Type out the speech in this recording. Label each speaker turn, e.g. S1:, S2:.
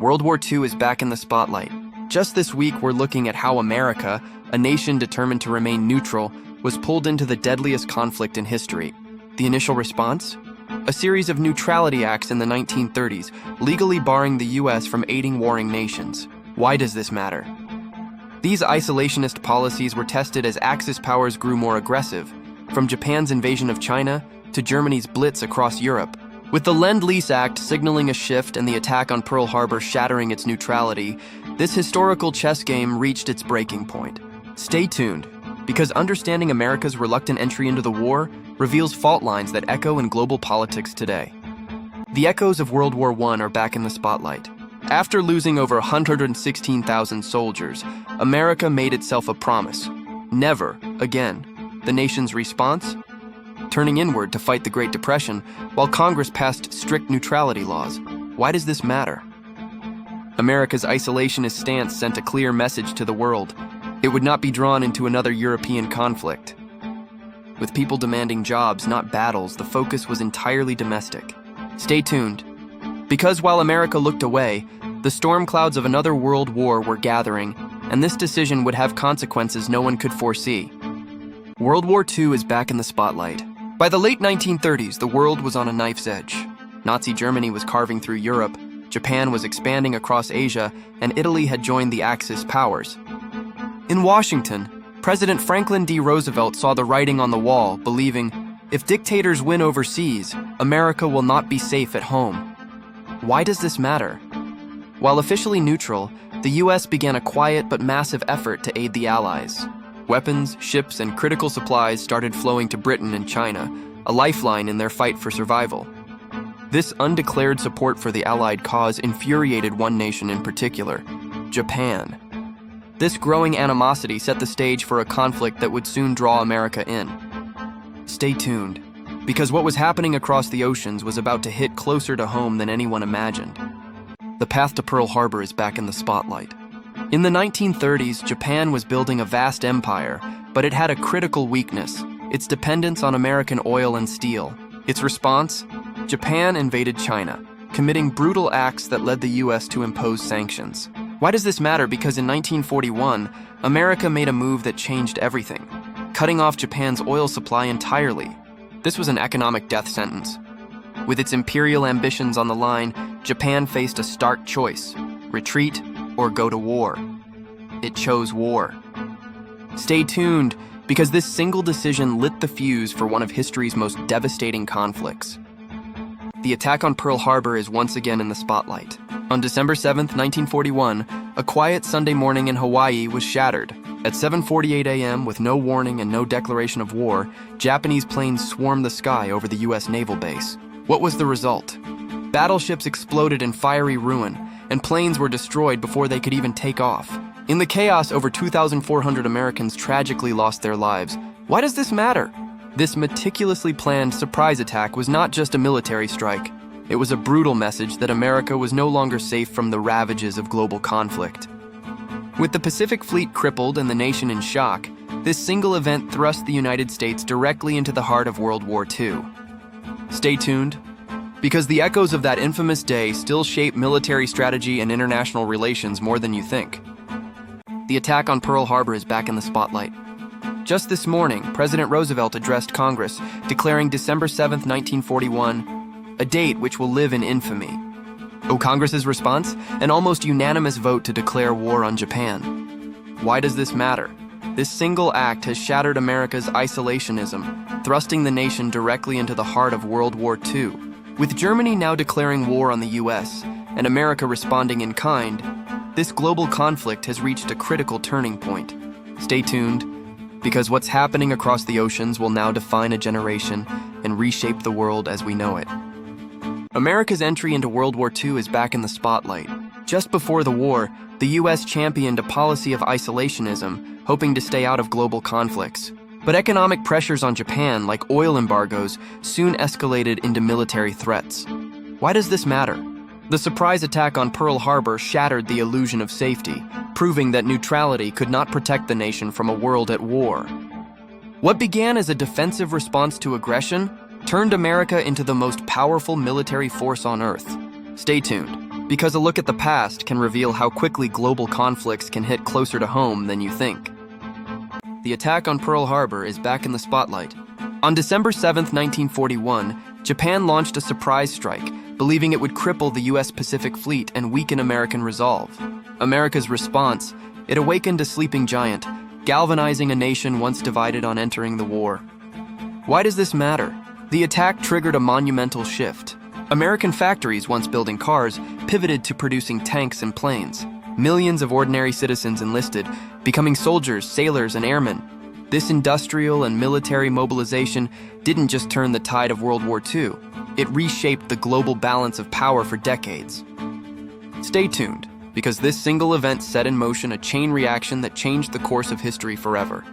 S1: World War II is back in the spotlight. Just this week, we're looking at how America, a nation determined to remain neutral, was pulled into the deadliest conflict in history. The initial response? A series of neutrality acts in the 1930s, legally barring the U.S. from aiding warring nations. Why does this matter? These isolationist policies were tested as Axis powers grew more aggressive, from Japan's invasion of China to Germany's blitz across Europe. With the Lend-Lease Act signaling a shift and the attack on Pearl Harbor shattering its neutrality, this historical chess game reached its breaking point. Stay tuned, because understanding America's reluctant entry into the war reveals fault lines that echo in global politics today. The echoes of World War I are back in the spotlight. After losing over 116,000 soldiers, America made itself a promise: never again. The nation's response? Turning inward to fight the Great Depression, while Congress passed strict neutrality laws. Why does this matter? America's isolationist stance sent a clear message to the world. It would not be drawn into another European conflict. With people demanding jobs, not battles, the focus was entirely domestic. Stay tuned, because while America looked away, the storm clouds of another world war were gathering, and this decision would have consequences no one could foresee. World War II is back in the spotlight. By the late 1930s, the world was on a knife's edge. Nazi Germany was carving through Europe, Japan was expanding across Asia, and Italy had joined the Axis powers. In Washington, President Franklin D. Roosevelt saw the writing on the wall, believing, if dictators win overseas, America will not be safe at home. Why does this matter? While officially neutral, the U.S. began a quiet but massive effort to aid the Allies. Weapons, ships, and critical supplies started flowing to Britain and China, a lifeline in their fight for survival. This undeclared support for the Allied cause infuriated one nation in particular: Japan. This growing animosity set the stage for a conflict that would soon draw America in. Stay tuned, because what was happening across the oceans was about to hit closer to home than anyone imagined. The path to Pearl Harbor is back in the spotlight. In the 1930s, Japan was building a vast empire, but it had a critical weakness: its dependence on American oil and steel. Its response? Japan invaded China, committing brutal acts that led the U.S. to impose sanctions. Why does this matter? Because in 1941, America made a move that changed everything, cutting off Japan's oil supply entirely. This was an economic death sentence. With its imperial ambitions on the line, Japan faced a stark choice: retreat or go to war. It chose war. Stay tuned, because this single decision lit the fuse for one of history's most devastating conflicts. The attack on Pearl Harbor is once again in the spotlight. On December 7, 1941, a quiet Sunday morning in Hawaii was shattered. At 7:48 a.m., with no warning and no declaration of war, Japanese planes swarmed the sky over the U.S. naval base. What was the result? Battleships exploded in fiery ruin, and planes were destroyed before they could even take off. In the chaos, over 2,400 Americans tragically lost their lives. Why does this matter? This meticulously planned surprise attack was not just a military strike. It was a brutal message that America was no longer safe from the ravages of global conflict. With the Pacific Fleet crippled and the nation in shock, this single event thrust the United States directly into the heart of World War II. Stay tuned, because the echoes of that infamous day still shape military strategy and international relations more than you think. The attack on Pearl Harbor is back in the spotlight. Just this morning, President Roosevelt addressed Congress, declaring December 7, 1941, a date which will live in infamy. Congress's response? An almost unanimous vote to declare war on Japan. Why does this matter? This single act has shattered America's isolationism, thrusting the nation directly into the heart of World War II. With Germany now declaring war on the U.S. and America responding in kind, this global conflict has reached a critical turning point. Stay tuned, because what's happening across the oceans will now define a generation and reshape the world as we know it. America's entry into World War II is back in the spotlight. Just before the war, the U.S. championed a policy of isolationism, hoping to stay out of global conflicts. But economic pressures on Japan, like oil embargoes, soon escalated into military threats. Why does this matter? The surprise attack on Pearl Harbor shattered the illusion of safety, proving that neutrality could not protect the nation from a world at war. What began as a defensive response to aggression turned America into the most powerful military force on Earth. Stay tuned, Because a look at the past can reveal how quickly global conflicts can hit closer to home than you think. The attack on Pearl Harbor is back in the spotlight. On December 7, 1941, Japan launched a surprise strike, believing it would cripple the U.S. Pacific Fleet and weaken American resolve. America's response, it awakened a sleeping giant, galvanizing a nation once divided on entering the war. Why does this matter? The attack triggered a monumental shift. American factories, once building cars, pivoted to producing tanks and planes. Millions of ordinary citizens enlisted, becoming soldiers, sailors, and airmen. This industrial and military mobilization didn't just turn the tide of World War II, it reshaped the global balance of power for decades. Stay tuned, because this single event set in motion a chain reaction that changed the course of history forever.